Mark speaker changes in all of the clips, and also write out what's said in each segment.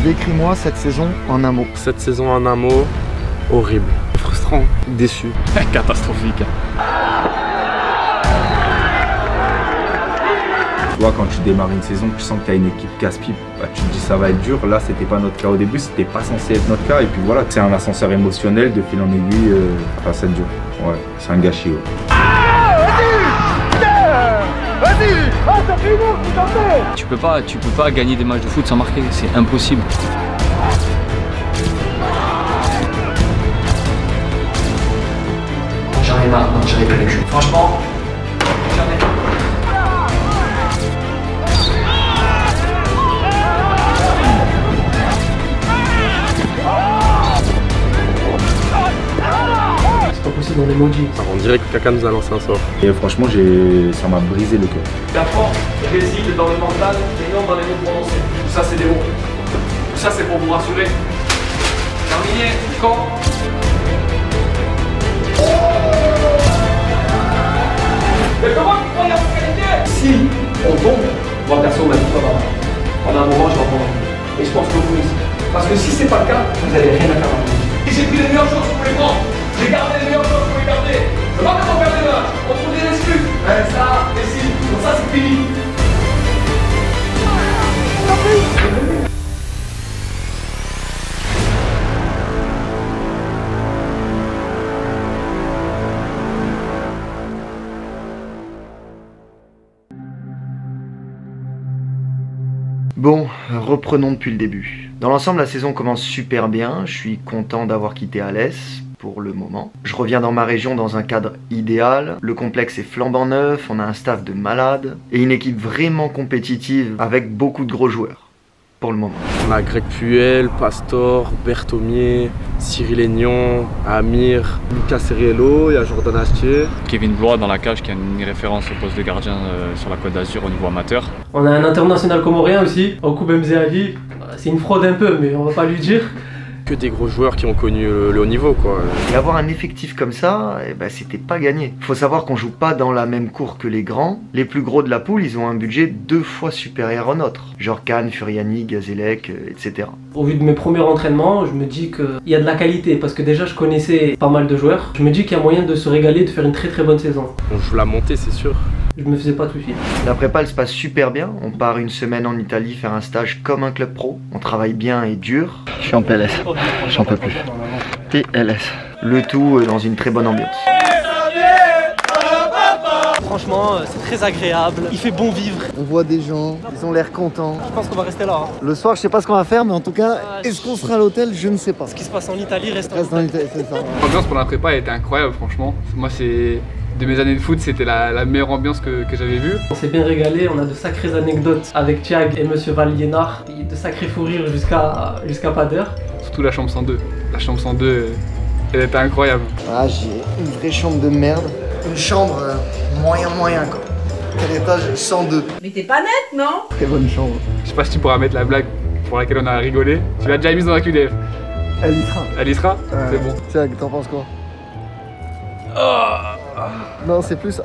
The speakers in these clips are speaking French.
Speaker 1: Décris-moi cette saison en un mot.
Speaker 2: Cette saison en un mot, horrible. Frustrant, déçu.
Speaker 3: Catastrophique.
Speaker 4: Tu vois, quand tu démarres une saison, tu sens que tu as une équipe casse-pipe, bah, tu te dis ça va être dur. Là, c'était pas notre cas au début, c'était pas censé être notre cas. Et puis voilà, c'est un ascenseur émotionnel de fil en aiguille. Ça dure. Ouais, c'est un gâchis. Ouais.
Speaker 3: Tu peux pas gagner des matchs de foot sans marquer, c'est impossible.
Speaker 5: J'en ai marre d'en tirer plus. Franchement, j'en ai marre. C'est pas possible dans les maudits.
Speaker 2: On dirait que quelqu'un nous a lancé un sort.
Speaker 4: Et franchement, ça m'a brisé le cœur.
Speaker 5: La force réside dans le mental et non dans les mots prononcés. Tout ça, c'est des mots. Tout ça, c'est pour vous rassurer. Terminé, quand mais comment tu crois la qualité? Si on tombe, moi perso, m'a dit pas mal. Pendant un moment, je vais en prendre. Et je pense que vous aussi. Parce que si c'est pas le cas, vous n'avez rien à faire. Et j'ai pris les meilleures choses pour les prendre. J'ai gardé les meilleures choses pour les garder. Je veux pas qu'on perde des matchs. On trouve des excuses. Ça, et si. Donc ça, c'est fini.
Speaker 1: Bon, reprenons depuis le début. Dans l'ensemble, la saison commence super bien. Je suis content d'avoir quitté Alès pour le moment. Je reviens dans ma région dans un cadre idéal. Le complexe est flambant neuf, on a un staff de malades et une équipe vraiment compétitive avec beaucoup de gros joueurs. Pour le moment.
Speaker 2: On a Greg Puel, Pastor, Berthomier, Cyril Aignan, Amir, Lucas Serriello, il y a Jordan Astier.
Speaker 3: Kevin Blois dans la cage qui a une référence au poste de gardien sur la Côte d'Azur au niveau amateur.
Speaker 6: On a un international comorien aussi, Okoub Mzéali. C'est une fraude un peu, mais on va pas lui dire.
Speaker 2: Que des gros joueurs qui ont connu le haut niveau quoi.
Speaker 1: Et avoir un effectif comme ça, eh ben, c'était pas gagné. Faut savoir qu'on joue pas dans la même cour que les grands. Les plus gros de la poule, ils ont un budget 2 fois supérieur au nôtre. Genre Cannes, Furiani, Gazélec, etc. Au
Speaker 6: vu de mes premiers entraînements, je me dis qu'il y a de la qualité, parce que déjà je connaissais pas mal de joueurs. Je me dis qu'il y a moyen de se régaler, de faire une très très bonne saison.
Speaker 2: On joue la montée, c'est sûr.
Speaker 6: Je me faisais pas de soucis.
Speaker 1: La prépa elle se passe super bien, on part une semaine en Italie faire un stage comme un club pro, on travaille bien et dur. Je suis en PLS, j'en peux plus. PLS. Le tout dans une très bonne ambiance.
Speaker 7: Franchement, c'est très agréable, il fait bon vivre.
Speaker 1: On voit des gens, ils ont l'air contents.
Speaker 7: Je pense qu'on va rester là.
Speaker 1: Le soir, je sais pas ce qu'on va faire, mais en tout cas, est-ce qu'on sera à l'hôtel? Je ne sais pas.
Speaker 7: Ce qui se passe en Italie reste
Speaker 1: en Italie, c'est ça.
Speaker 8: L'ambiance pour la prépa était incroyable, franchement. Moi, de mes années de foot, c'était la meilleure ambiance que j'avais vue.
Speaker 6: On s'est bien régalé, on a de sacrées anecdotes avec Thiag et Monsieur Valiénard. De sacrés fous rires jusqu'à pas d'heure.
Speaker 8: Surtout la chambre 102. La chambre 102, elle était incroyable.
Speaker 1: Ah, j'ai une vraie chambre de merde. Une chambre moyen quoi. Quel étage? 102.
Speaker 9: Mais t'es pas net, non?
Speaker 1: Très bonne chambre.
Speaker 8: Je sais pas si tu pourras mettre la blague pour laquelle on a rigolé. Tu l'as déjà mise dans la QDF.
Speaker 1: Elle y sera.
Speaker 8: Elle y sera? C'est bon.
Speaker 1: Thiag, t'en penses quoi? Non, c'est plus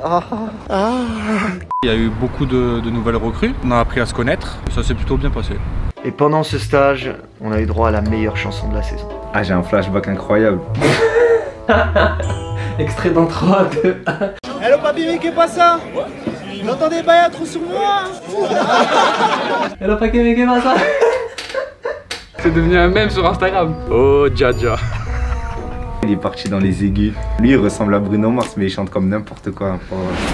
Speaker 3: Il y a eu beaucoup de nouvelles recrues, on a appris à se connaître, ça s'est plutôt bien passé.
Speaker 1: Et pendant ce stage, on a eu droit à la meilleure chanson de la saison.
Speaker 4: Ah, j'ai un flashback incroyable.
Speaker 6: Extrait dans 3, 2, 1.
Speaker 7: Hello papy, mais qu'est pas ça? J'entendais pas, y'a trop sur moi.
Speaker 6: Hello paquet, mais qu'est pas ça?
Speaker 8: C'est devenu un mème sur Instagram.
Speaker 2: Oh Dja.
Speaker 4: Il est parti dans les aigus. Lui, il ressemble à Bruno Mars, mais il chante comme n'importe quoi.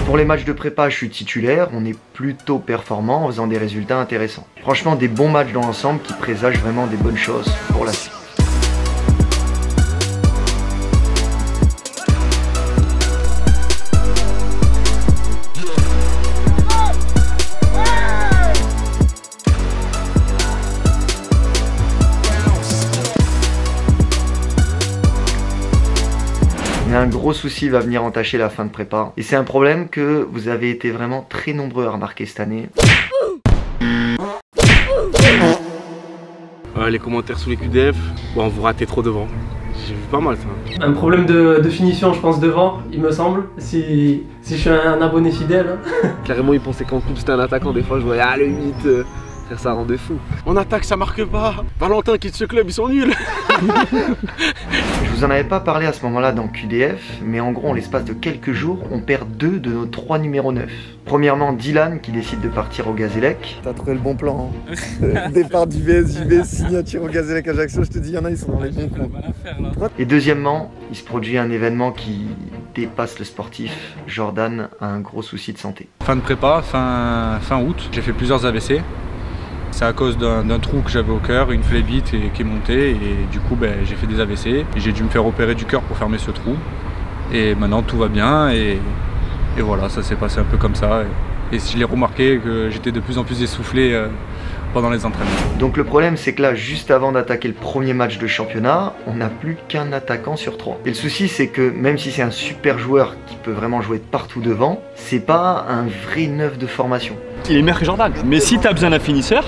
Speaker 1: Pour les matchs de prépa, je suis titulaire. On est plutôt performant en faisant des résultats intéressants. Franchement, des bons matchs dans l'ensemble qui présagent vraiment des bonnes choses pour la suite. Mais un gros souci va venir entacher la fin de prépa. Et c'est un problème que vous avez été vraiment très nombreux à remarquer cette année.
Speaker 2: Les commentaires sous les QDF, bon, vous ratez trop devant. J'ai vu pas mal ça.
Speaker 6: Un problème de finition, je pense, devant, il me semble, si je suis un abonné fidèle.
Speaker 2: Carrément, ils pensaient qu'en coupe c'était un attaquant. Des fois, je voyais, le 8, frère, ça rendait fou.
Speaker 9: On attaque, ça marque pas. Valentin quitte ce club, ils sont nuls.
Speaker 1: Je vous en avais pas parlé à ce moment-là dans QDF, mais en gros, en l'espace de quelques jours, on perd 2 de nos 3 numéros 9. Premièrement, Dylan qui décide de partir au Gazélec. T'as trouvé le bon plan, hein. Départ du VSJB, signature au Gazélec Ajaccio, je te dis, il y en a, ils sont dans les bons coups. Et deuxièmement, il se produit un événement qui dépasse le sportif. Jordan a un gros souci de santé.
Speaker 3: Fin de prépa, fin août, j'ai fait plusieurs AVC. C'est à cause d'un trou que j'avais au cœur, une phlébite qui est montée et du coup j'ai fait des AVC. Et j'ai dû me faire opérer du cœur pour fermer ce trou. Et maintenant tout va bien et voilà, ça s'est passé un peu comme ça. Et je l'ai remarqué que j'étais de plus en plus essoufflé pendant les entraînements.
Speaker 1: Donc le problème c'est que là, juste avant d'attaquer le premier match de championnat, on n'a plus qu'un attaquant sur 3. Et le souci c'est que même si c'est un super joueur qui peut vraiment jouer partout devant, c'est pas un vrai neuf de formation.
Speaker 10: Il est meilleur que Jordan, mais si t'as besoin d'un finisseur,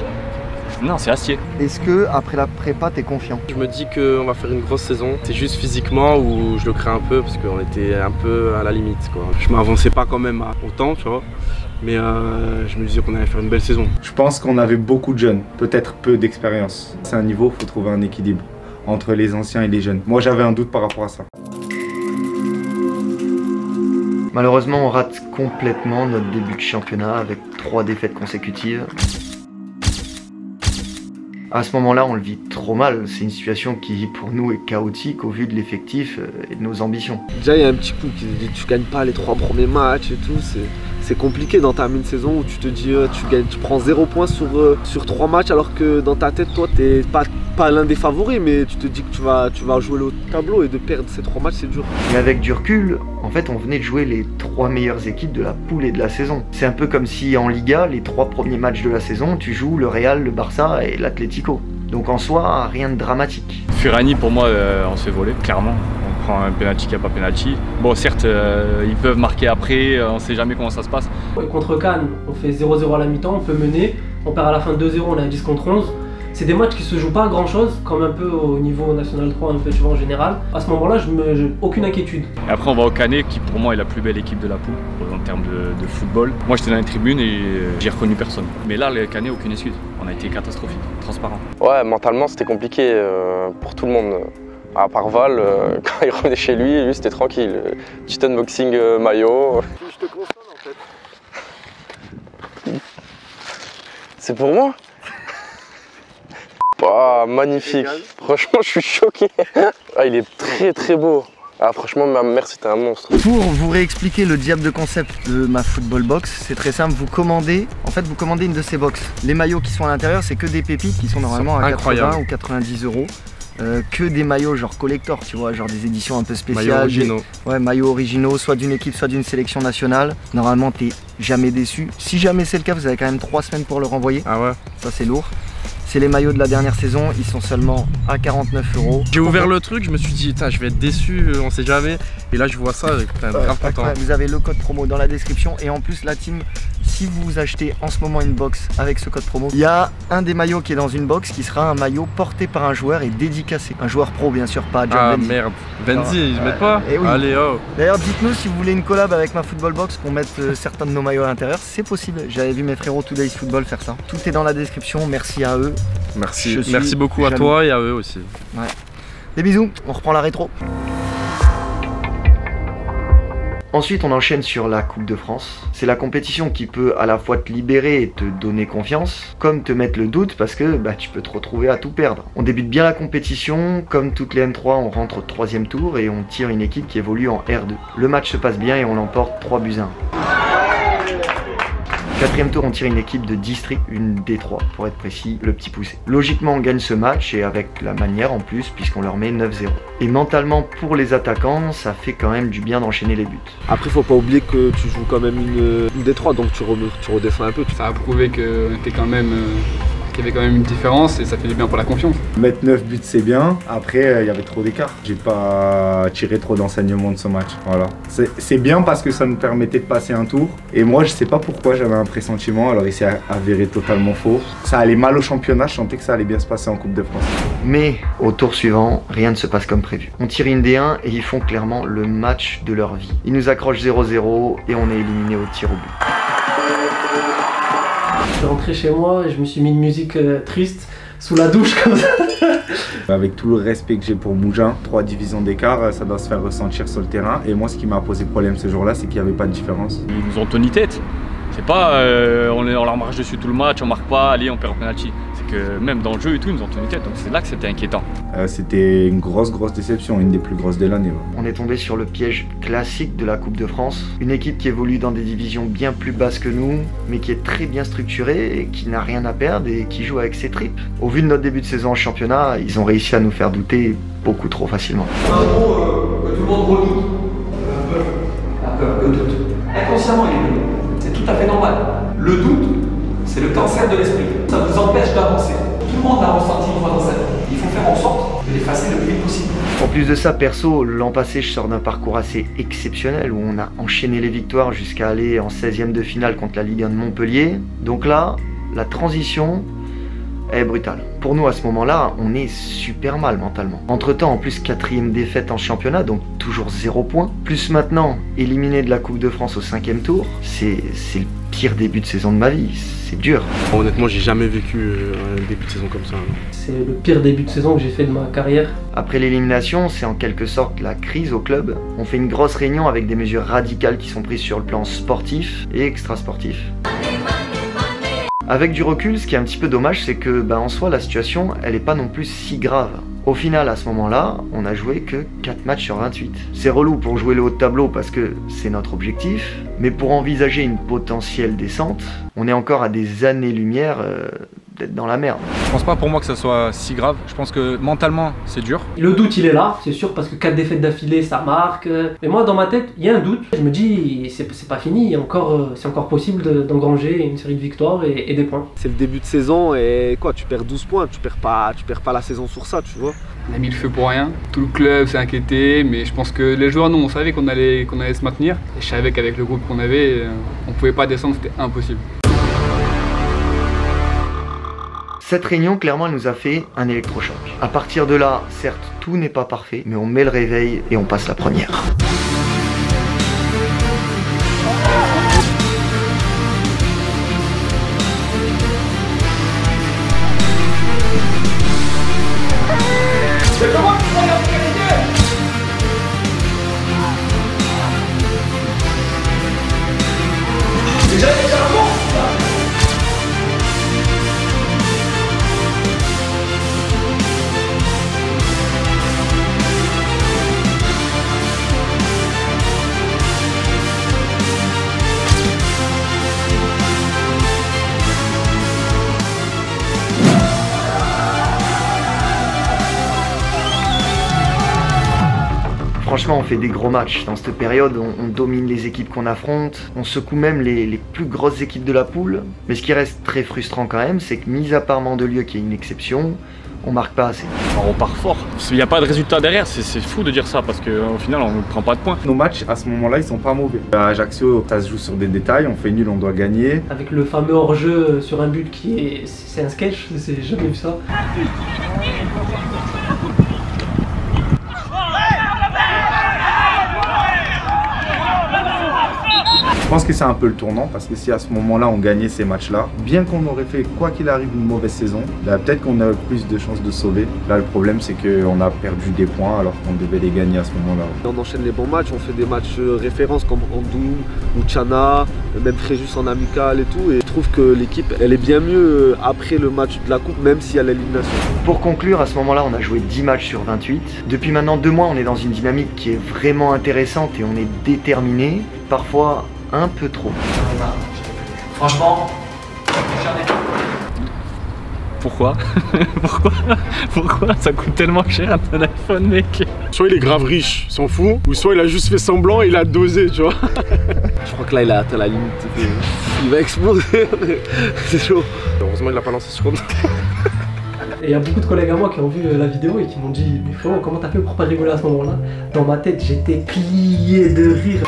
Speaker 10: non, c'est acier.
Speaker 1: Est-ce que après la prépa t'es confiant?
Speaker 2: Je me dis qu'on va faire une grosse saison. C'est juste physiquement où je le crains un peu parce qu'on était un peu à la limite, quoi. Je m'avançais pas quand même autant, tu vois. Mais je me disais qu'on allait faire une belle saison.
Speaker 4: Je pense qu'on avait beaucoup de jeunes, peut-être peu d'expérience. C'est un niveau, il faut trouver un équilibre entre les anciens et les jeunes. Moi j'avais un doute par rapport à ça.
Speaker 1: Malheureusement, on rate complètement notre début de championnat avec 3 défaites consécutives. À ce moment-là, on le vit trop mal. C'est une situation qui, pour nous, est chaotique au vu de l'effectif et de nos ambitions.
Speaker 2: Déjà, il y a un petit coup qui dit tu gagnes pas les 3 premiers matchs et tout. C'est compliqué d'entamer une saison où tu te dis tu prends 0 points sur 3 matchs alors que dans ta tête, toi, t'es pas l'un des favoris, mais tu te dis que tu vas jouer le haut de tableau et de perdre ces 3 matchs, c'est dur.
Speaker 1: Mais avec du recul, en fait, on venait de jouer les 3 meilleures équipes de la poule et de la saison. C'est un peu comme si en Liga, les 3 premiers matchs de la saison, tu joues le Real, le Barça et l'Atlético. Donc en soi, rien de dramatique.
Speaker 10: Furani, pour moi, on se fait voler, clairement. On prend un penalty qui n'a pas penalty. Bon, certes, ils peuvent marquer après, on ne sait jamais comment ça se passe.
Speaker 6: Contre Cannes, on fait 0-0 à la mi-temps, on peut mener. On perd à la fin 2-0, on est à 10 contre 11. C'est des matchs qui se jouent pas à grand chose, comme un peu au niveau national 3, un peu tu vois en général. À ce moment-là, j'ai aucune inquiétude.
Speaker 10: Et après, on va au Canet, qui pour moi est la plus belle équipe de la poule en termes de football. Moi, j'étais dans les tribunes et j'ai reconnu personne. Mais là, le Canet, aucune excuse. On a été catastrophique, transparent.
Speaker 2: Ouais, mentalement, c'était compliqué pour tout le monde. À part Val, quand il revenait chez lui c'était tranquille. Petit unboxing maillot.
Speaker 9: Je te console en fait.
Speaker 2: C'est pour moi? Oh, magnifique. Franchement, je suis choqué. Ah, il est très très beau. Ah, franchement, ma mère, c'était un monstre.
Speaker 1: Pour vous réexpliquer le diable de concept de ma football box, c'est très simple. Vous commandez une de ces box. Les maillots qui sont à l'intérieur, c'est que des pépites qui sont normalement à 80 ou 90 €. Que des maillots genre collector, tu vois, genre des éditions un peu spéciales.
Speaker 2: Maillots originaux.
Speaker 1: Ouais, maillots originaux, soit d'une équipe, soit d'une sélection nationale. Normalement, t'es jamais déçu. Si jamais c'est le cas, vous avez quand même 3 semaines pour le renvoyer.
Speaker 2: Ah ouais.
Speaker 1: Ça, c'est lourd. C'est les maillots de la dernière saison, ils sont seulement à 49 €.
Speaker 2: J'ai ouvert le truc, je me suis dit, je vais être déçu, on sait jamais. Et là, je vois ça, grave content.
Speaker 1: Vous avez le code promo dans la description. Et en plus, la team, si vous achetez en ce moment une box avec ce code promo, il y a un des maillots qui est dans une box qui sera un maillot porté par un joueur et dédicacé. Un joueur pro, bien sûr, pas John Venzi.
Speaker 2: Merde, Venzi, ils se mettent pas
Speaker 1: oui.
Speaker 2: Allez, oh.
Speaker 1: D'ailleurs, dites-nous si vous voulez une collab avec ma football box, qu'on mette certains de nos maillots à l'intérieur. C'est possible. J'avais vu mes frérots Today's Football faire ça. Tout est dans la description. Merci à eux.
Speaker 2: Merci beaucoup à toi et à eux aussi.
Speaker 1: Ouais. Des bisous, on reprend la rétro. Ensuite, on enchaîne sur la Coupe de France. C'est la compétition qui peut à la fois te libérer et te donner confiance, comme te mettre le doute parce que tu peux te retrouver à tout perdre. On débute bien la compétition, comme toutes les N3, on rentre au 3e tour et on tire une équipe qui évolue en R2. Le match se passe bien et on l'emporte 3-1. 4e tour, on tire une équipe de district, une D3 pour être précis, le Petit Poussé. Logiquement, on gagne ce match et avec la manière en plus, puisqu'on leur met 9-0. Et mentalement, pour les attaquants, ça fait quand même du bien d'enchaîner les buts.
Speaker 2: Après, faut pas oublier que tu joues quand même une D3, donc tu redescends un peu.
Speaker 8: Ça a prouvé que t'es quand même. Qu'il y avait quand même une différence et ça fait du bien pour la confiance.
Speaker 4: Mettre 9 buts c'est bien, après il y avait trop d'écart. J'ai pas tiré trop d'enseignements de ce match. Voilà. C'est bien parce que ça nous permettait de passer un tour. Et moi je sais pas pourquoi j'avais un pressentiment, alors il s'est avéré totalement faux. Ça allait mal au championnat, je sentais que ça allait bien se passer en Coupe de France.
Speaker 1: Mais au tour suivant, rien ne se passe comme prévu. On tire une D1 et ils font clairement le match de leur vie. Ils nous accrochent 0-0 et on est éliminé au tir au but.
Speaker 6: suis rentré chez moi et je me suis mis une musique triste sous la douche comme ça.
Speaker 4: Avec tout le respect que j'ai pour Mougins, 3 divisions d'écart, ça doit se faire ressentir sur le terrain. Et moi, ce qui m'a posé problème ce jour-là, c'est qu'il n'y avait pas de différence.
Speaker 10: Ils nous ont tenu tête. C'est pas on leur marche dessus tout le match, on marque pas, allez, on perd au penalty. C'est que même dans le jeu et tout, ils nous ont tenu tête. Donc c'est là que c'était inquiétant.
Speaker 4: C'était une grosse déception, une des plus grosses de l'année.
Speaker 1: On est tombé sur le piège classique de la Coupe de France. Une équipe qui évolue dans des divisions bien plus basses que nous, mais qui est très bien structurée, et qui n'a rien à perdre et qui joue avec ses tripes. Au vu de notre début de saison en championnat, ils ont réussi à nous faire douter beaucoup trop facilement.
Speaker 5: Un mot que tout le monde redoute. La peur, le doute. Inconsciemment, il est venu. C'est tout à fait normal. Le doute, c'est le cancer de l'esprit. Ça vous empêche d'avancer. Tout le monde l'a ressenti une fois dans sa vie. Il faut faire en sorte de l'effacer le plus vite possible.
Speaker 1: En plus de ça, perso, l'an passé, je sors d'un parcours assez exceptionnel où on a enchaîné les victoires jusqu'à aller en 16e de finale contre la Ligue 1 de Montpellier. Donc là, la transition est brutale. Pour nous, à ce moment-là, on est super mal mentalement. Entre-temps, en plus, 4e défaite en championnat, donc toujours 0 points. Plus maintenant, éliminé de la Coupe de France au 5e tour, c'est le pire début de saison de ma vie. C'est dur.
Speaker 11: Honnêtement, j'ai jamais vécu un début de saison comme ça.
Speaker 6: C'est le pire début de saison que j'ai fait de ma carrière.
Speaker 1: Après l'élimination, c'est en quelque sorte la crise au club. On fait une grosse réunion avec des mesures radicales qui sont prises sur le plan sportif et extrasportif. Avec du recul, ce qui est un petit peu dommage, c'est que en soi, la situation, elle est pas non plus si grave. Au final, à ce moment-là, on a joué que 4 matchs sur 28. C'est relou pour jouer le haut de tableau parce que c'est notre objectif, mais pour envisager une potentielle descente, on est encore à des années-lumière d'être dans la merde.
Speaker 3: Je pense pas pour moi que ça soit si grave. Je pense que mentalement, c'est dur.
Speaker 6: Le doute, il est là, c'est sûr, parce que 4 défaites d'affilée, ça marque. Mais moi, dans ma tête, il y a un doute. Je me dis, c'est pas fini, c'est encore possible d'engranger une série de victoires et des points.
Speaker 2: C'est le début de saison et quoi, tu perds 12 points, tu perds pas la saison sur ça, tu vois.
Speaker 8: On a mis le feu pour rien. Tout le club s'est inquiété, mais je pense que les joueurs, nous, on savait qu'on allait se maintenir. Et je savais qu'avec le groupe qu'on avait, on pouvait pas descendre, c'était impossible.
Speaker 1: Cette réunion, clairement, elle nous a fait un électrochoc. À partir de là, certes, tout n'est pas parfait, mais on met le réveil et on passe la première. Franchement, on fait des gros matchs. Dans cette période, on domine les équipes qu'on affronte. On secoue même les plus grosses équipes de la poule. Mais ce qui reste très frustrant quand même, c'est que mis à part Mandelieu qui est une exception, on marque pas assez.
Speaker 10: On part fort. Il n'y a pas de résultat derrière, c'est fou de dire ça parce qu'au final on ne prend pas de points.
Speaker 4: Nos matchs à ce moment-là ils sont pas mauvais. À Ajaccio ça se joue sur des détails, on fait nul, on doit gagner.
Speaker 6: Avec le fameux hors-jeu sur un but c'est un sketch, j'ai jamais vu ça.
Speaker 4: Je pense que c'est un peu le tournant parce que si à ce moment-là on gagnait ces matchs-là, bien qu'on aurait fait quoi qu'il arrive une mauvaise saison, peut-être qu'on a plus de chances de sauver. Là le problème c'est qu'on a perdu des points alors qu'on devait les gagner à ce moment-là.
Speaker 2: On enchaîne les bons matchs, on fait des matchs références comme Andou, Luciana, même Fréjus en amical et tout. Et je trouve que l'équipe elle est bien mieux après le match de la coupe, même s'il y a l'élimination.
Speaker 1: Pour conclure, à ce moment-là on a joué 10 matchs sur 28. Depuis maintenant 2 mois on est dans une dynamique qui est vraiment intéressante et on est déterminé. Parfois un peu trop.
Speaker 5: Franchement,
Speaker 10: Pourquoi Pourquoi ça coûte tellement cher un iPhone, mec?
Speaker 11: Soit il est grave riche, s'en fout, ou soit il a juste fait semblant et il a dosé, tu vois.
Speaker 2: Je crois que là il a atteint la limite, il va exploser, c'est chaud.
Speaker 11: Heureusement il l'a pas lancé sur compte.
Speaker 6: Et il y a beaucoup de collègues à moi qui ont vu la vidéo et qui m'ont dit « Mais frérot, comment t'as fait pour pas rigoler à ce moment-là » Dans ma tête, j'étais plié de rire.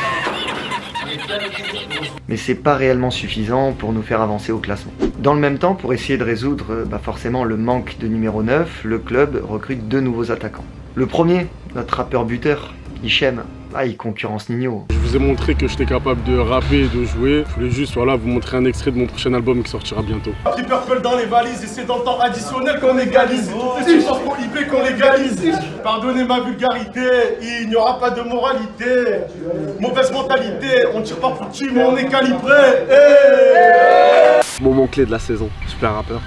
Speaker 1: Mais c'est pas réellement suffisant pour nous faire avancer au classement. Dans le même temps, pour essayer de résoudre forcément le manque de numéro 9, le club recrute 2 nouveaux attaquants. Le premier, notre rappeur buteur, Hichem, il concurrence Nino.
Speaker 11: Je vous ai montré que j'étais capable de rapper et de jouer. Je voulais juste voilà, vous montrer un extrait de mon prochain album qui sortira bientôt.
Speaker 7: Petit purple dans les valises et c'est dans le temps additionnel qu'on égalise. Toutes les substances prohibées qu'on légalise. Pardonnez ma vulgarité, il n'y aura pas de moralité. Mauvaise mentalité, on tire pas pour qui mais on est calibré.
Speaker 2: Moment clé de la saison, super rappeur,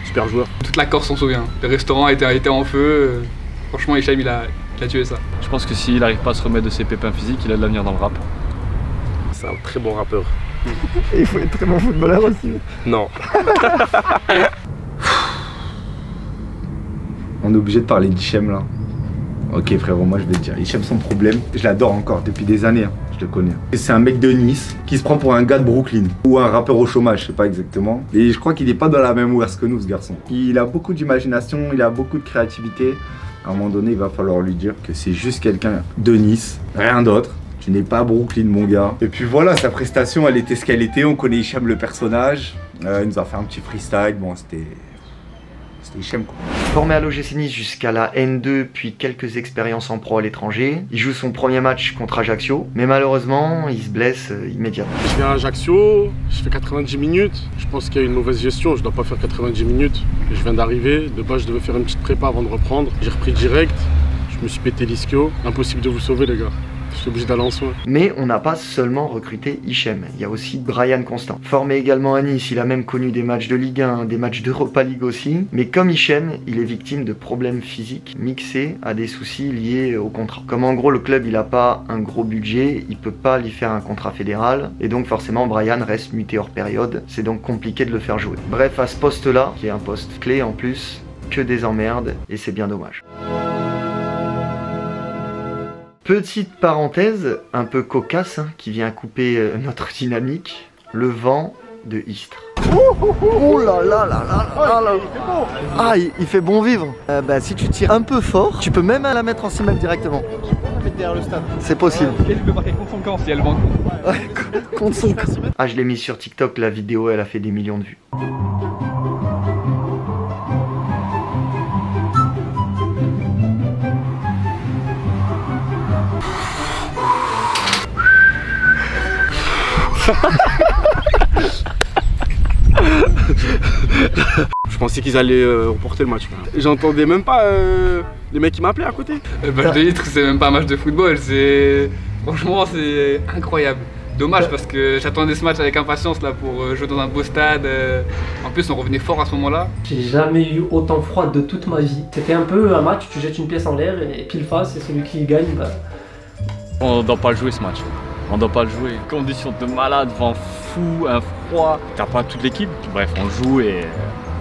Speaker 2: super joueur.
Speaker 8: Toute la Corse s'en souvient. Le restaurant était en feu. Franchement, Hichem, il a tué ça.
Speaker 10: Je pense que s'il n'arrive pas à se remettre de ses pépins physiques, il a de l'avenir dans le rap.
Speaker 2: C'est un très bon rappeur.
Speaker 1: Et il faut être très bon footballeur aussi.
Speaker 2: Non.
Speaker 4: On est obligé de parler d'Hichem là. Ok frérot, moi je vais te dire, Hichem sans problème, je l'adore encore depuis des années, hein. Je le connais. C'est un mec de Nice qui se prend pour un gars de Brooklyn ou un rappeur au chômage, je sais pas exactement. Et je crois qu'il est pas dans la même ouest que nous ce garçon. Il a beaucoup d'imagination, il a beaucoup de créativité. À un moment donné, il va falloir lui dire que c'est juste quelqu'un de Nice, rien d'autre. Tu n'es pas Brooklyn mon gars. Et puis voilà, sa prestation elle était ce qu'elle était, on connaît Hichem le personnage. Il nous a fait un petit freestyle, bon c'était Hichem quoi.
Speaker 1: Formé à l'OGC Nice jusqu'à la N2 puis quelques expériences en pro à l'étranger, il joue son premier match contre Ajaccio, mais malheureusement il se blesse immédiatement.
Speaker 11: Je viens à Ajaccio, je fais 90 minutes, je pense qu'il y a une mauvaise gestion, je dois pas faire 90 minutes. Je viens d'arriver, de base je devais faire une petite prépa avant de reprendre, j'ai repris direct, je me suis pété l'ischio, impossible de vous sauver les gars. Je suis obligé d'aller en soins.
Speaker 1: Mais on n'a pas seulement recruté Hichem, il y a aussi Brian Constant. Formé également à Nice, il a même connu des matchs de Ligue 1, des matchs d'Europa League aussi. Mais comme Hichem, il est victime de problèmes physiques mixés à des soucis liés au contrat. Comme en gros le club il a pas un gros budget, il peut pas lui faire un contrat fédéral. Et donc forcément Brian reste muté hors période, c'est donc compliqué de le faire jouer. Bref, à ce poste là, qui est un poste clé en plus, que des emmerdes et c'est bien dommage. Petite parenthèse un peu cocasse qui vient couper notre dynamique, le vent de Istres. Oh là là là là là. Ah, il fait bon vivre. Si tu tires un peu fort, tu peux même la mettre en 6 mètres directement. C'est possible.
Speaker 8: Et tu peux marquer contre son camp si elle manque.
Speaker 1: Ouais, contre son camp. Ah, je l'ai mis sur TikTok, la vidéo elle a fait des millions de vues.
Speaker 11: Je pensais qu'ils allaient remporter le match. J'entendais même pas les mecs qui m'appelaient à côté.
Speaker 8: Le match de Istres, c'est même pas un match de football, franchement c'est incroyable. Dommage parce que j'attendais ce match avec impatience là pour jouer dans un beau stade. En plus on revenait fort à ce moment-là.
Speaker 6: J'ai jamais eu autant froid de toute ma vie. C'était un peu un match, tu jettes une pièce en l'air et pile face et celui qui gagne
Speaker 10: On ne doit pas le jouer ce match. On ne doit pas le jouer. Conditions de malade, vent fou, un froid. T'as pas toute l'équipe. Bref, on joue et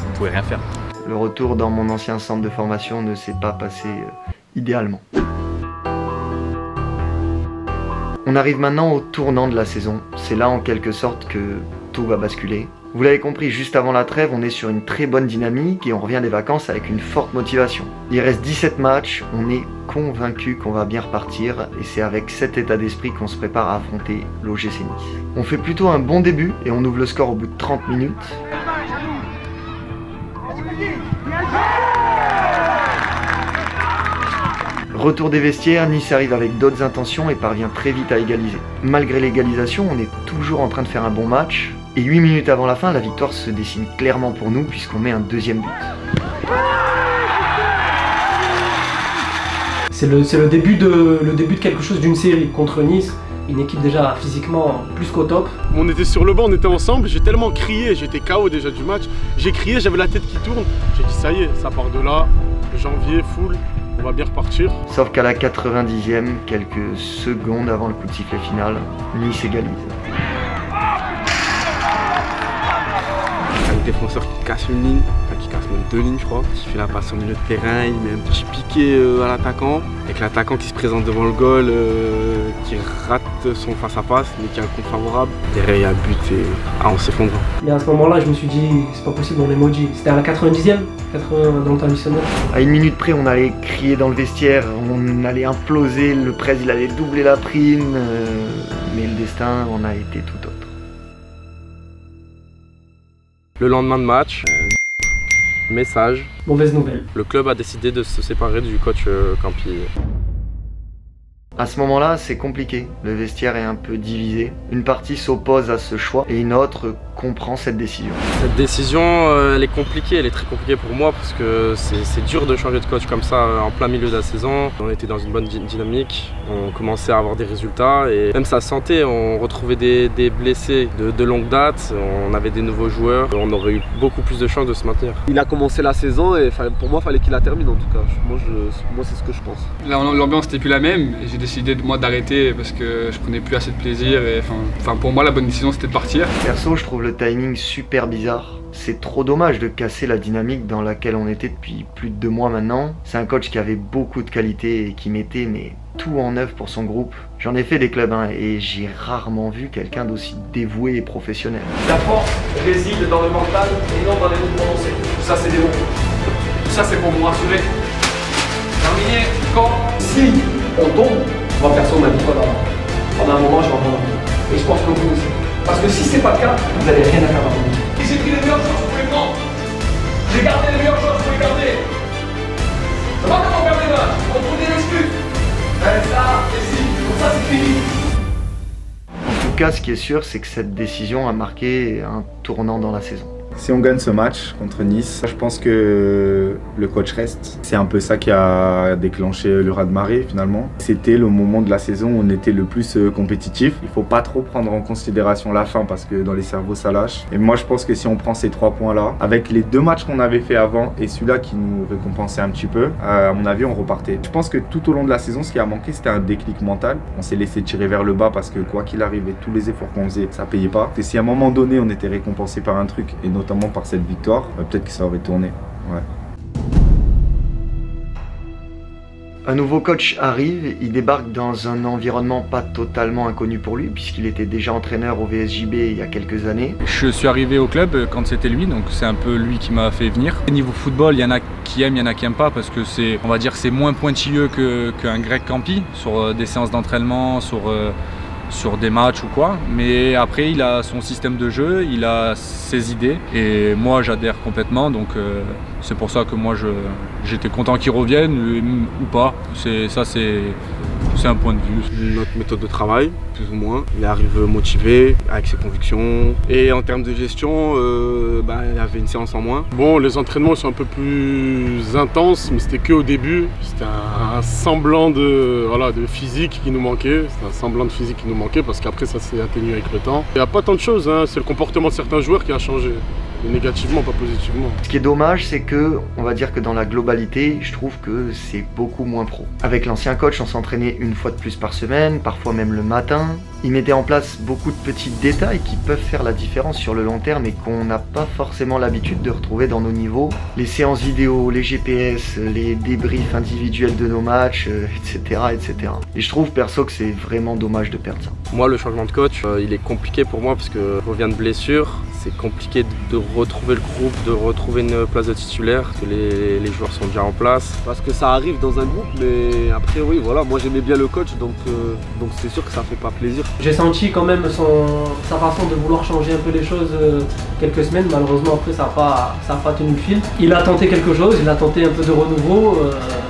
Speaker 10: on pouvait rien faire.
Speaker 1: Le retour dans mon ancien centre de formation ne s'est pas passé idéalement. On arrive maintenant au tournant de la saison. C'est là en quelque sorte que tout va basculer. Vous l'avez compris, juste avant la trêve, on est sur une très bonne dynamique et on revient des vacances avec une forte motivation. Il reste 17 matchs, on est convaincu qu'on va bien repartir et c'est avec cet état d'esprit qu'on se prépare à affronter l'OGC Nice. On fait plutôt un bon début et on ouvre le score au bout de 30 minutes. Retour des vestiaires, Nice arrive avec d'autres intentions et parvient très vite à égaliser. Malgré l'égalisation, on est toujours en train de faire un bon match. Et 8 minutes avant la fin, la victoire se dessine clairement pour nous puisqu'on met un deuxième but.
Speaker 6: C'est le début de quelque chose, d'une série contre Nice. Une équipe déjà physiquement plus qu'au top.
Speaker 11: On était sur le banc, on était ensemble, j'ai tellement crié, j'étais KO déjà du match. J'ai crié, j'avais la tête qui tourne. J'ai dit ça y est, ça part de là. Janvier, full, on va bien repartir.
Speaker 1: Sauf qu'à la 90e, quelques secondes avant le coup de sifflet final, Nice égalise.
Speaker 2: Un défenseur qui casse une ligne, qui casse même 2 lignes je crois, qui fait la passe au milieu de terrain, il met un petit piqué à l'attaquant, avec l'attaquant qui se présente devant le goal, qui rate son face-à-face, mais qui a un compte favorable. Derrière il y a un but et on s'effondre.
Speaker 6: Mais à ce moment-là je me suis dit c'est pas possible, on est maudit. C'était à la 90e, 80 dans le temps additionnel.
Speaker 1: À 1 minute près on allait crier dans le vestiaire, on allait imploser, le presse il allait doubler la prime, mais le destin en a été tout autre.
Speaker 2: Le lendemain de match, message.
Speaker 6: Mauvaise nouvelle.
Speaker 2: Le club a décidé de se séparer du coach Campi.
Speaker 1: À ce moment-là, c'est compliqué. Le vestiaire est un peu divisé. Une partie s'oppose à ce choix et une autre comprend cette décision.
Speaker 12: Cette décision, elle est compliquée, elle est très compliquée pour moi parce que c'est dur de changer de coach comme ça en plein milieu de la saison. On était dans une bonne dynamique, on commençait à avoir des résultats et même sa santé, on retrouvait des blessés de longue date, on avait des nouveaux joueurs, on aurait eu beaucoup plus de chances de se maintenir.
Speaker 2: Il a commencé la saison et pour moi, il fallait qu'il la termine en tout cas. Moi c'est ce que je pense.
Speaker 8: L'ambiance n'était plus la même et j'ai décidé moi d'arrêter parce que je prenais plus assez de plaisir. Et, pour moi, la bonne décision c'était de partir.
Speaker 1: Perso, je trouve le timing super bizarre. C'est trop dommage de casser la dynamique dans laquelle on était depuis plus de 2 mois maintenant. C'est un coach qui avait beaucoup de qualité et qui mettait tout en œuvre pour son groupe. J'en ai fait des clubs et j'ai rarement vu quelqu'un d'aussi dévoué et professionnel.
Speaker 5: La force réside dans le mental et non dans les mots prononcés. Tout ça c'est des mots. Tout ça c'est pour vous rassurer. Terminé quand si on tombe, moi perso m'a dit pendant un moment je vais en prendre un peu. Et je pense que vous aussi. Parce que si c'est pas le cas, vous n'avez rien à faire dans le monde. Et j'ai pris les meilleures choses pour les prendre. J'ai gardé les meilleures choses pour les garder. Ça va quand on perd des matchs, on trouve des excuses. Ça, et si, comme ça c'est fini.
Speaker 1: En tout cas, ce qui est sûr, c'est que cette décision a marqué un tournant dans la saison.
Speaker 4: Si on gagne ce match contre Nice, je pense que le coach reste. C'est un peu ça qui a déclenché le raz-de-marée finalement. C'était le moment de la saison où on était le plus compétitif. Il ne faut pas trop prendre en considération la fin parce que dans les cerveaux ça lâche. Et moi je pense que si on prend ces 3 points là, avec les 2 matchs qu'on avait fait avant et celui-là qui nous récompensait un petit peu, à mon avis on repartait. Je pense que tout au long de la saison, ce qui a manqué c'était un déclic mental. On s'est laissé tirer vers le bas parce que quoi qu'il arrive, tous les efforts qu'on faisait, ça payait pas. Et si à un moment donné on était récompensé par un truc et notamment par cette victoire, peut-être que ça aurait tourné. Ouais.
Speaker 1: Un nouveau coach arrive, il débarque dans un environnement pas totalement inconnu pour lui puisqu'il était déjà entraîneur au VSJB il y a quelques années.
Speaker 3: Je suis arrivé au club quand c'était lui, donc c'est un peu lui qui m'a fait venir. Au niveau football, il y en a qui aiment, il y en a qui n'aiment pas parce que c'est, on va dire, c'est moins pointilleux qu'un Greg Campi sur des séances d'entraînement, sur des matchs ou quoi, mais après il a son système de jeu, il a ses idées et moi j'adhère complètement, donc c'est pour ça que moi j'étais content qu'il revienne ou pas, c'est un point de vue.
Speaker 12: Notre méthode de travail, plus ou moins, il arrive motivé, avec ses convictions et en termes de gestion, il avait une séance en moins.
Speaker 11: Bon, les entraînements sont un peu plus intenses, mais c'était qu'au début, c'était un semblant de physique qui nous manquait, c'était un semblant de physique qui nous manquait parce qu'après ça s'est atténué avec le temps. Il n'y a pas tant de choses, c'est le comportement de certains joueurs qui a changé. Et négativement, pas positivement.
Speaker 1: Ce qui est dommage, c'est que, on va dire que dans la globalité, je trouve que c'est beaucoup moins pro. Avec l'ancien coach, on s'entraînait 1 fois de plus par semaine, parfois même le matin. Il mettait en place beaucoup de petits détails qui peuvent faire la différence sur le long terme et qu'on n'a pas forcément l'habitude de retrouver dans nos niveaux. Les séances vidéo, les GPS, les débriefs individuels de nos matchs, etc., etc. Et je trouve perso que c'est vraiment dommage de perdre ça.
Speaker 12: Moi, le changement de coach, il est compliqué pour moi parce que je reviens de blessure. C'est compliqué de retrouver le groupe, de retrouver une place de titulaire, que les joueurs sont déjà en place.
Speaker 2: Parce que ça arrive dans un groupe, mais après oui, voilà, moi j'aimais bien le coach, donc c'est sûr que ça fait pas plaisir.
Speaker 6: J'ai senti quand même sa façon de vouloir changer un peu les choses quelques semaines, malheureusement après ça n'a pas tenu le fil. Il a tenté quelque chose, il a tenté un peu de renouveau.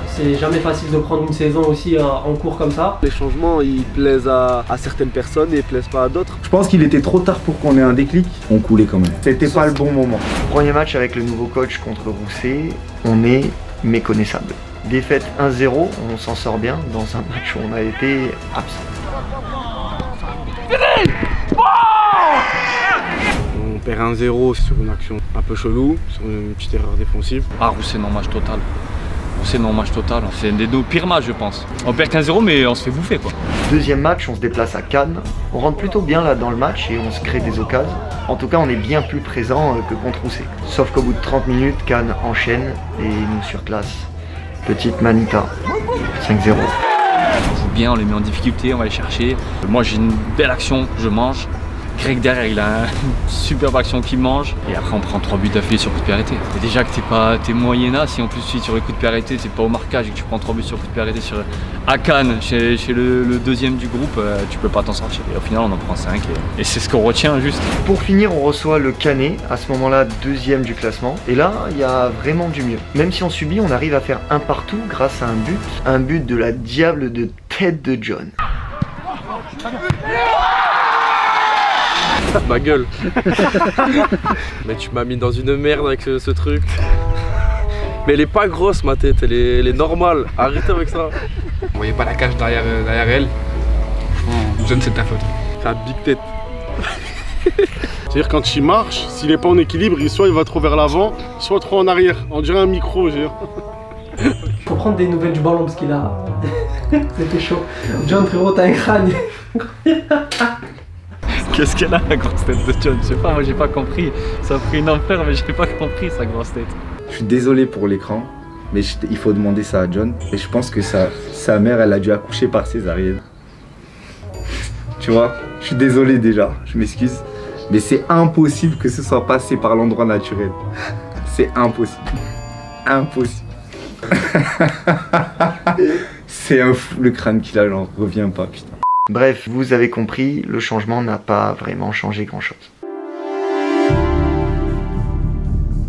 Speaker 6: C'est jamais facile de prendre une saison aussi en cours comme ça.
Speaker 2: Les changements, ils plaisent à certaines personnes et ils plaisent pas à d'autres.
Speaker 4: Je pense qu'il était trop tard pour qu'on ait un déclic. On coulait quand même. C'était pas le bon moment.
Speaker 1: Premier match avec le nouveau coach contre Rousset, on est méconnaissable. Défaite 1-0, on s'en sort bien dans un match où on a été absent.
Speaker 12: On perd 1-0 sur une action un peu chelou, sur une petite erreur défensive.
Speaker 10: Ah, Rousset, non, match total. C'est non match total, c'est un des nos pires matchs je pense. On perd 15-0 mais on se fait bouffer quoi.
Speaker 1: Deuxième match, on se déplace à Cannes. On rentre plutôt bien là dans le match et on se crée des occasions. En tout cas on est bien plus présent que contre Rousset. Sauf qu'au bout de 30 minutes, Cannes enchaîne et nous surclasse. Petite manita, 5-0.
Speaker 10: On joue bien, on les met en difficulté, on va les chercher. Moi j'ai une belle action, je mange. Greg derrière il a une superbe action qui mange et après on prend 3 buts d'affilée sur coup de pied arrêté. Et déjà que t'es moyenna, si en plus tu es sur le coup de pied arrêté, t'es pas au marquage et que tu prends 3 buts sur coup de pied arrêté à Cannes, chez le deuxième du groupe, tu peux pas t'en sortir. Et au final on en prend 5 et c'est ce qu'on retient juste.
Speaker 1: Pour finir on reçoit le Canet, à ce moment-là deuxième du classement. Et là il y a vraiment du mieux. Même si on subit, on arrive à faire un partout grâce à un but de la diable de tête de John.
Speaker 12: Ma gueule. Mais tu m'as mis dans une merde avec ce truc. Mais elle est pas grosse ma tête, elle est normale. Arrêtez avec ça.
Speaker 8: Vous voyez pas la cage derrière elle. Franchement, John, c'est ta faute.
Speaker 12: C'est un big tête.
Speaker 11: C'est-à-dire quand il marche, s'il est pas en équilibre, soit il va trop vers l'avant, soit trop en arrière. On dirait un micro, j'ai.
Speaker 6: Faut prendre des nouvelles du ballon parce qu'il a... C'était chaud. John, frérot, t'as un crâne.
Speaker 10: Qu'est-ce qu'elle a la grosse tête de John? Je sais pas, moi j'ai pas compris. Ça a pris une ampleur mais j'ai pas compris sa grosse tête.
Speaker 4: Je suis désolé pour l'écran, mais il faut demander ça à John. Et je pense que sa mère, elle a dû accoucher par césarienne. Tu vois, je suis désolé déjà, je m'excuse. Mais c'est impossible que ce soit passé par l'endroit naturel. C'est impossible. Impossible. C'est un fou le crâne qu'il a, j'en reviens pas, putain.
Speaker 1: Bref, vous avez compris, le changement n'a pas vraiment changé grand-chose.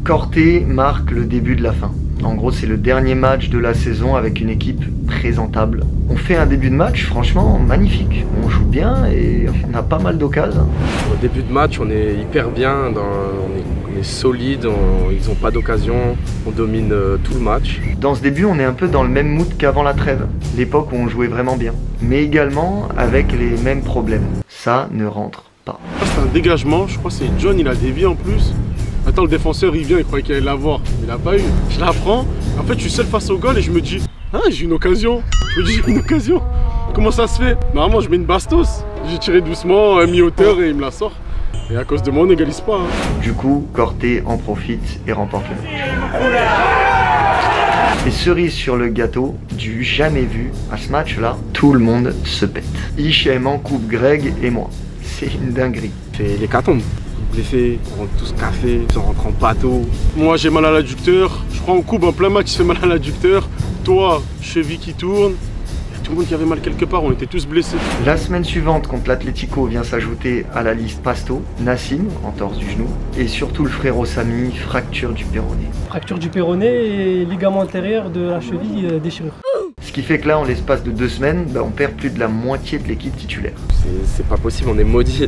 Speaker 1: Corté marque le début de la fin. En gros, c'est le dernier match de la saison avec une équipe présentable. On fait un début de match, franchement, magnifique. On joue bien et on a pas mal d'occasions.
Speaker 12: Au début de match, on est hyper bien, on est solide, ils n'ont pas d'occasion, on domine tout le match.
Speaker 1: Dans ce début, on est un peu dans le même mood qu'avant la trêve, l'époque où on jouait vraiment bien. Mais également avec les mêmes problèmes. Ça ne rentre pas.
Speaker 11: C'est un dégagement, je crois que c'est John, il a dévié en plus. Attends, le défenseur il vient, il croyait qu'il allait l'avoir, il l'a pas eu. Je la prends, en fait je suis seul face au goal et je me dis, ah j'ai une occasion. Je me dis j'ai une occasion. Comment ça se fait? Normalement je mets une bastos. J'ai tiré doucement, mi-hauteur et il me la sort. Et à cause de moi on n'égalise pas. Hein.
Speaker 1: Du coup, Corté en profite et remporte le match. Et cerise sur le gâteau, du jamais vu, à ce match-là, tout le monde se pète. Hichem en coupe Greg et moi. C'est une dinguerie.
Speaker 12: C'est l'hécatombe. Blessés, on rentre tous café, on rentre en bateau.
Speaker 11: Moi j'ai mal à l'adducteur, je prends un coup en plein match, il fait mal à l'adducteur. Toi, cheville qui tourne. Il y a tout le monde qui avait mal quelque part, on était tous blessés.
Speaker 1: La semaine suivante, contre l'Atlético, vient s'ajouter à la liste Pasto, Nassim, entorse du genou, et surtout le frérot Samy, fracture du péroné.
Speaker 6: Fracture du péroné et ligament antérieur de la cheville, déchirure.
Speaker 1: Ce qui fait que là, en l'espace de 2 semaines, on perd plus de la moitié de l'équipe titulaire.
Speaker 12: C'est pas possible, on est maudit.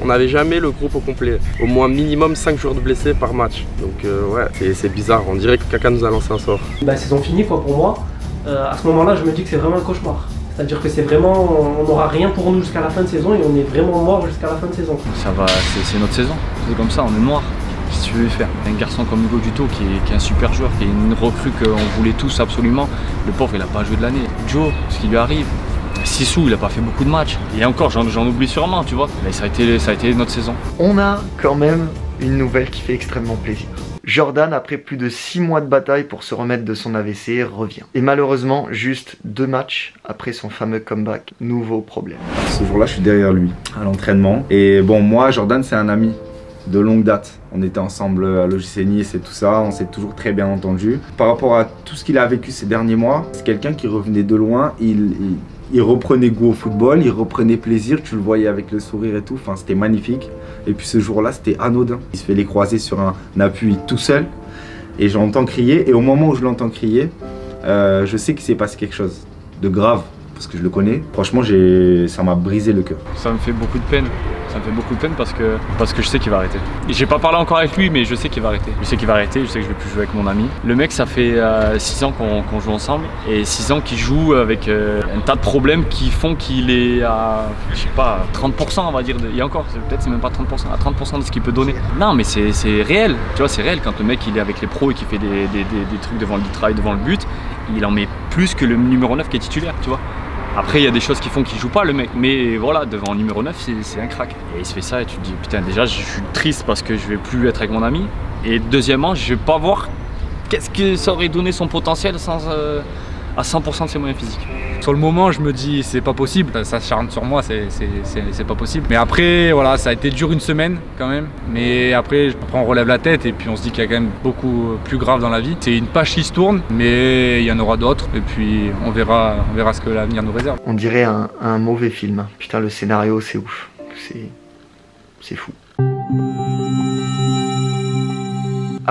Speaker 12: On n'avait jamais le groupe au complet. Au moins minimum 5 joueurs de blessés par match. Donc ouais, c'est bizarre, on dirait que Kaka nous a lancé un sort.
Speaker 6: Bah, saison finie quoi pour moi. À ce moment-là, je me dis que c'est vraiment un cauchemar. C'est-à-dire que c'est vraiment, on n'aura rien pour nous jusqu'à la fin de saison et on est vraiment mort jusqu'à la fin de saison.
Speaker 10: Ça va, c'est notre saison. C'est comme ça, on est noir. Qu'est-ce que tu veux faire? Un garçon comme Hugo Duto qui est un super joueur, qui est une recrue qu'on voulait tous absolument. Le pauvre, il n'a pas joué de l'année. Joe, ce qui lui arrive. Sissou, il n'a pas fait beaucoup de matchs. Et encore, j'en oublie sûrement, tu vois. Mais ça a été notre saison.
Speaker 1: On a quand même une nouvelle qui fait extrêmement plaisir. Jordan, après plus de 6 mois de bataille pour se remettre de son AVC, revient. Et malheureusement, juste 2 matchs après son fameux comeback, nouveau problème.
Speaker 4: Ce jour-là, je suis derrière lui à l'entraînement. Et bon, moi, Jordan, c'est un ami de longue date. On était ensemble à l'OGC Nice et tout ça, on s'est toujours très bien entendu. Par rapport à tout ce qu'il a vécu ces derniers mois, c'est quelqu'un qui revenait de loin, il reprenait goût au football, il reprenait plaisir, tu le voyais avec le sourire et tout, enfin c'était magnifique. Et puis ce jour-là, c'était anodin. Il se fait les croisés sur un appui tout seul et j'entends crier. Et au moment où je l'entends crier, je sais qu'il s'est passé quelque chose de grave. Parce que je le connais, franchement ça m'a brisé le cœur.
Speaker 10: Ça me fait beaucoup de peine. Ça me fait beaucoup de peine parce que je sais qu'il va arrêter. J'ai pas parlé encore avec lui, mais je sais qu'il va arrêter. Je sais qu'il va arrêter, je sais que je vais plus jouer avec mon ami. Le mec, ça fait 6 ans qu'on joue ensemble et 6 ans qu'il joue avec un tas de problèmes qui font qu'il est à, je sais pas, 30% on va dire. Et encore, peut-être c'est même pas 30%, à 30% de ce qu'il peut donner. Non, mais c'est réel. Tu vois, c'est réel quand le mec il est avec les pros et qu'il fait des trucs devant le travail devant le but, il en met plus que le numéro 9 qui est titulaire, tu vois. Après, il y a des choses qui font qu'il joue pas le mec, mais voilà, devant le numéro 9, c'est un crack. Et il se fait ça et tu te dis, putain, déjà, je suis triste parce que je vais plus être avec mon ami. Et deuxièmement, je vais pas voir qu'est-ce que ça aurait donné son potentiel sans, à 100% de ses moyens physiques.
Speaker 3: Sur le moment, je me dis, c'est pas possible, ça s'acharne sur moi, c'est pas possible. Mais après, voilà, ça a été dur une semaine quand même. Mais après on relève la tête et puis on se dit qu'il y a quand même beaucoup plus grave dans la vie. C'est une page qui se tourne, mais il y en aura d'autres. Et puis on verra ce que l'avenir nous réserve.
Speaker 1: On dirait un mauvais film. Putain, le scénario, c'est ouf. C'est fou.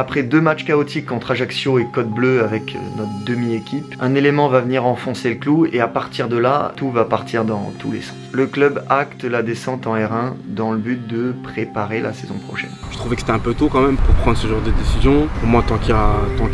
Speaker 1: Après 2 matchs chaotiques contre Ajaccio et Côte Bleue avec notre demi-équipe, un élément va venir enfoncer le clou et à partir de là, tout va partir dans tous les sens. Le club acte la descente en R1 dans le but de préparer la saison prochaine.
Speaker 11: Je trouvais que c'était un peu tôt quand même pour prendre ce genre de décision. Pour moi, tant qu'il y a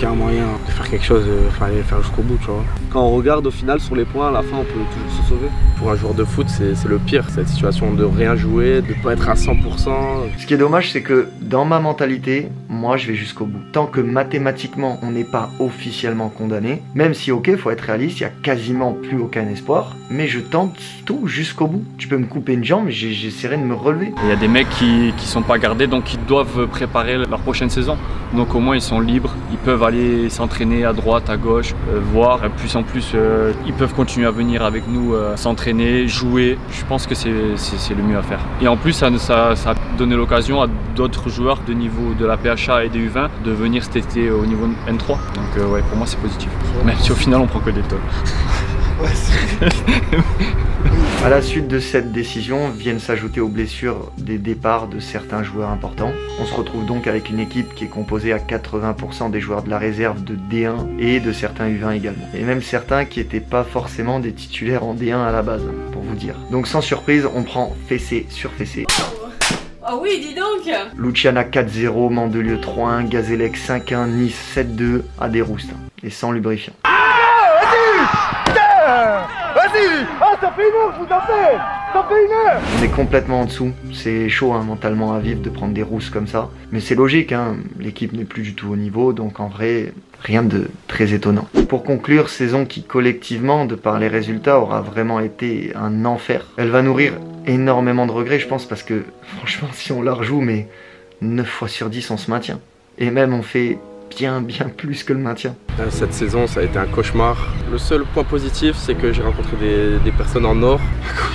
Speaker 11: un moyen de faire quelque chose, il fallait le faire jusqu'au bout, tu vois.
Speaker 2: Quand on regarde au final sur les points, à la fin, on peut toujours se sauver.
Speaker 12: Pour un joueur de foot, c'est le pire, cette situation de rien jouer, de pas être à 100%.
Speaker 1: Ce qui est dommage, c'est que dans ma mentalité, moi je vais jusqu'au bout. Tant que mathématiquement on n'est pas officiellement condamné, même si ok, faut être réaliste, il n'y a quasiment plus aucun espoir, mais je tente tout jusqu'au bout. Tu peux me couper une jambe, j'essaierai de me relever.
Speaker 10: Il y a des mecs qui sont pas gardés, donc ils doivent préparer leur prochaine saison. Donc au moins ils sont libres, ils peuvent aller s'entraîner à droite, à gauche, voir. Plus en plus, ils peuvent continuer à venir avec nous s'entraîner, jouer. Je pense que c'est le mieux à faire. Et en plus, ça a donné l'occasion à d'autres joueurs de niveau de la PHA et des U20 de venir cet été au niveau N3. Donc ouais, pour moi c'est positif. Même si au final on prend que des tops.
Speaker 1: À la suite de cette décision viennent s'ajouter aux blessures des départs de certains joueurs importants. On se retrouve donc avec une équipe qui est composée à 80% des joueurs de la réserve de D1 et de certains U20 également. Et même certains qui n'étaient pas forcément des titulaires en D1 à la base, pour vous dire. Donc sans surprise, on prend fessé sur fessé.
Speaker 13: Oh oui, dis donc!
Speaker 1: Luciana 4-0, Mandelieu 3-1, Gazélec 5-1, Nice 7-2, à des roustes. Et sans lubrifiant.
Speaker 7: Vas-y! Ah, ça fait 1 heure, vous en faites! Ça fait 1 heure!
Speaker 1: On est complètement en dessous. C'est chaud hein, mentalement à vivre de prendre des rousses comme ça. Mais c'est logique, hein. L'équipe n'est plus du tout au niveau, donc en vrai, rien de très étonnant. Pour conclure, saison qui collectivement, de par les résultats, aura vraiment été un enfer. Elle va nourrir énormément de regrets, je pense, parce que franchement, si on la rejoue, mais 9 fois sur 10, on se maintient. Et même, on fait bien plus que le maintien.
Speaker 12: Cette saison, ça a été un cauchemar. Le seul point positif, c'est que j'ai rencontré des personnes en or.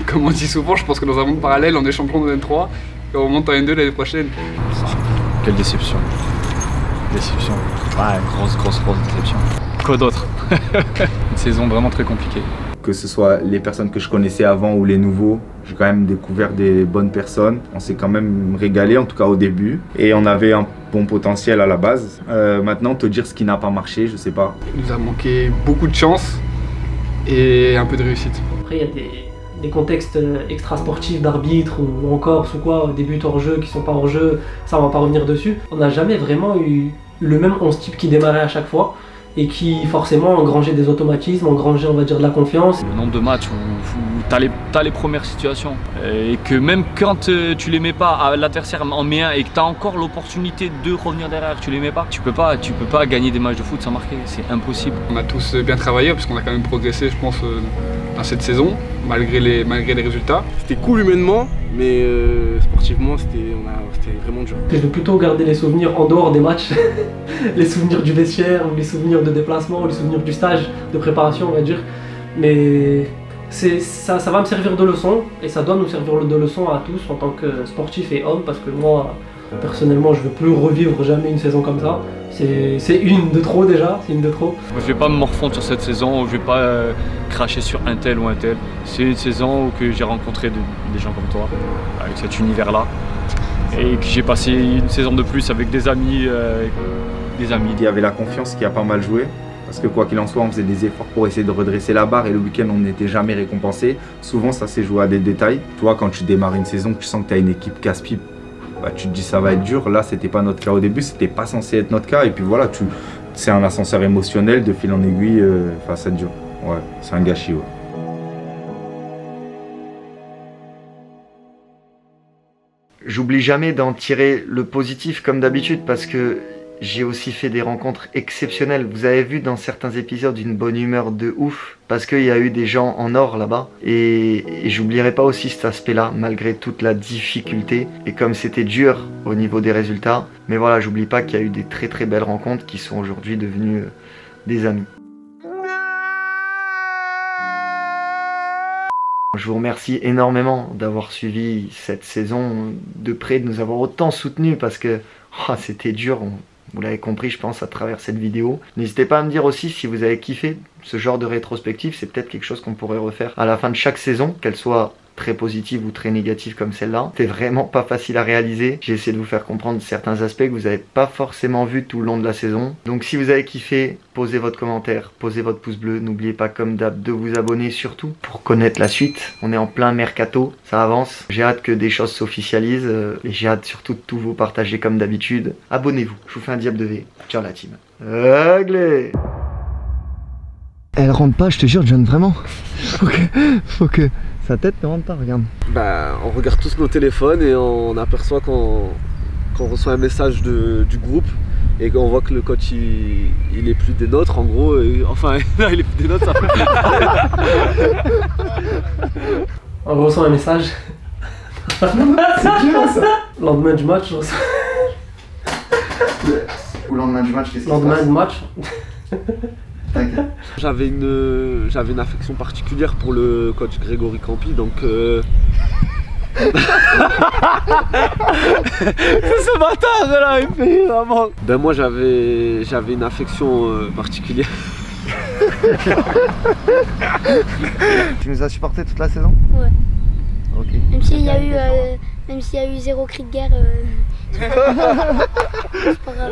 Speaker 8: Comme on dit souvent, je pense que dans un monde parallèle, on est champion de N3 et on monte en N2 l'année prochaine.
Speaker 10: Quelle déception. Déception. Ouais, grosse déception. Quoi d'autre? Une saison vraiment très compliquée.
Speaker 4: Que ce soit les personnes que je connaissais avant ou les nouveaux, j'ai quand même découvert des bonnes personnes. On s'est quand même régalé, en tout cas au début. Et on avait un bon potentiel à la base. Maintenant, te dire ce qui n'a pas marché, je sais pas.
Speaker 8: Il nous a manqué beaucoup de chance et un peu de réussite.
Speaker 6: Après, il y a des contextes extra-sportifs d'arbitre ou encore sous quoi des buts hors jeu qui sont pas hors jeu, ça on va pas revenir dessus. On n'a jamais vraiment eu le même 11 type qui démarrait à chaque fois et qui forcément engrangeait des automatismes, engrangeait on va dire de la confiance.
Speaker 10: Le nombre de matchs où t'as les premières situations et que même quand tu les mets pas, l'adversaire en met un et que tu as encore l'opportunité de revenir derrière, tu les mets pas, tu peux pas gagner des matchs de foot sans marquer, c'est impossible.
Speaker 8: On a tous bien travaillé parce qu'on a quand même progressé je pense dans cette saison malgré les résultats.
Speaker 11: C'était cool humainement mais sportivement c'était vraiment dur.
Speaker 6: Je vais plutôt garder les souvenirs en dehors des matchs, les souvenirs du vestiaire, ou les souvenirs de déplacement, ou les souvenirs du stage de préparation on va dire. Mais ça va me servir de leçon et ça doit nous servir de leçon à tous en tant que sportifs et hommes parce que moi personnellement je veux plus revivre jamais une saison comme ça. C'est une de trop déjà, c'est une de trop.
Speaker 10: Je vais pas me morfondre sur cette saison, je vais pas cracher sur un tel ou un tel. C'est une saison où j'ai rencontré des gens comme toi, avec cet univers là. Et que j'ai passé une saison de plus avec des amis.
Speaker 4: Il y avait la confiance qui a pas mal joué. Parce que quoi qu'il en soit, on faisait des efforts pour essayer de redresser la barre et le week-end, on n'était jamais récompensé. Souvent, ça s'est joué à des détails. Tu vois, quand tu démarres une saison, tu sens que tu as une équipe casse-pipe, bah, tu te dis ça va être dur. Là, c'était pas notre cas au début, c'était pas censé être notre cas. Et puis voilà, c'est un ascenseur émotionnel de fil en aiguille. Enfin, c'est dur. Ouais, c'est un gâchis. Ouais.
Speaker 1: J'oublie jamais d'en tirer le positif comme d'habitude parce que j'ai aussi fait des rencontres exceptionnelles. Vous avez vu dans certains épisodes une bonne humeur de ouf parce qu'il y a eu des gens en or là-bas. Et j'oublierai pas aussi cet aspect-là malgré toute la difficulté. Et comme c'était dur au niveau des résultats. Mais voilà, j'oublie pas qu'il y a eu des très belles rencontres qui sont aujourd'hui devenues des amis. Je vous remercie énormément d'avoir suivi cette saison de près, de nous avoir autant soutenus parce que c'était dur. Vous l'avez compris, je pense, à travers cette vidéo. N'hésitez pas à me dire aussi si vous avez kiffé ce genre de rétrospective. C'est peut-être quelque chose qu'on pourrait refaire à la fin de chaque saison, qu'elle soit très positives ou très négatives comme celle-là. C'est vraiment pas facile à réaliser. J'ai essayé de vous faire comprendre certains aspects que vous n'avez pas forcément vus tout le long de la saison. Donc si vous avez kiffé, posez votre commentaire, posez votre pouce bleu. N'oubliez pas comme d'hab de vous abonner surtout pour connaître la suite. On est en plein mercato, ça avance. J'ai hâte que des choses s'officialisent et j'ai hâte surtout de tout vous partager comme d'habitude. Abonnez-vous, je vous fais un diable de V. Ciao la team. Réglé. Elle rentre pas, je te jure, John, vraiment. Faut que sa tête ne rentre pas, regarde.
Speaker 2: Bah, on regarde tous nos téléphones et on aperçoit qu'on reçoit un message du groupe et qu'on voit que le coach il est plus des nôtres en gros. Enfin, là il est plus des nôtres, ça fait.
Speaker 6: On reçoit un message.
Speaker 1: C'est bien ça.
Speaker 6: Lendemain du match, je reçois.
Speaker 1: Ou lendemain du match, qu'est-ce qui se
Speaker 6: Lendemain
Speaker 1: passe?
Speaker 6: du match.
Speaker 2: J'avais une affection particulière pour le coach Grégory Campi, donc c'est ce bâtard là, il fait vraiment. Ben moi j'avais une affection particulière.
Speaker 1: Tu nous as supporté toute la saison?
Speaker 14: Ouais.
Speaker 1: Ok.
Speaker 14: Même s'il y a eu 0 cri de guerre, c'est pas grave.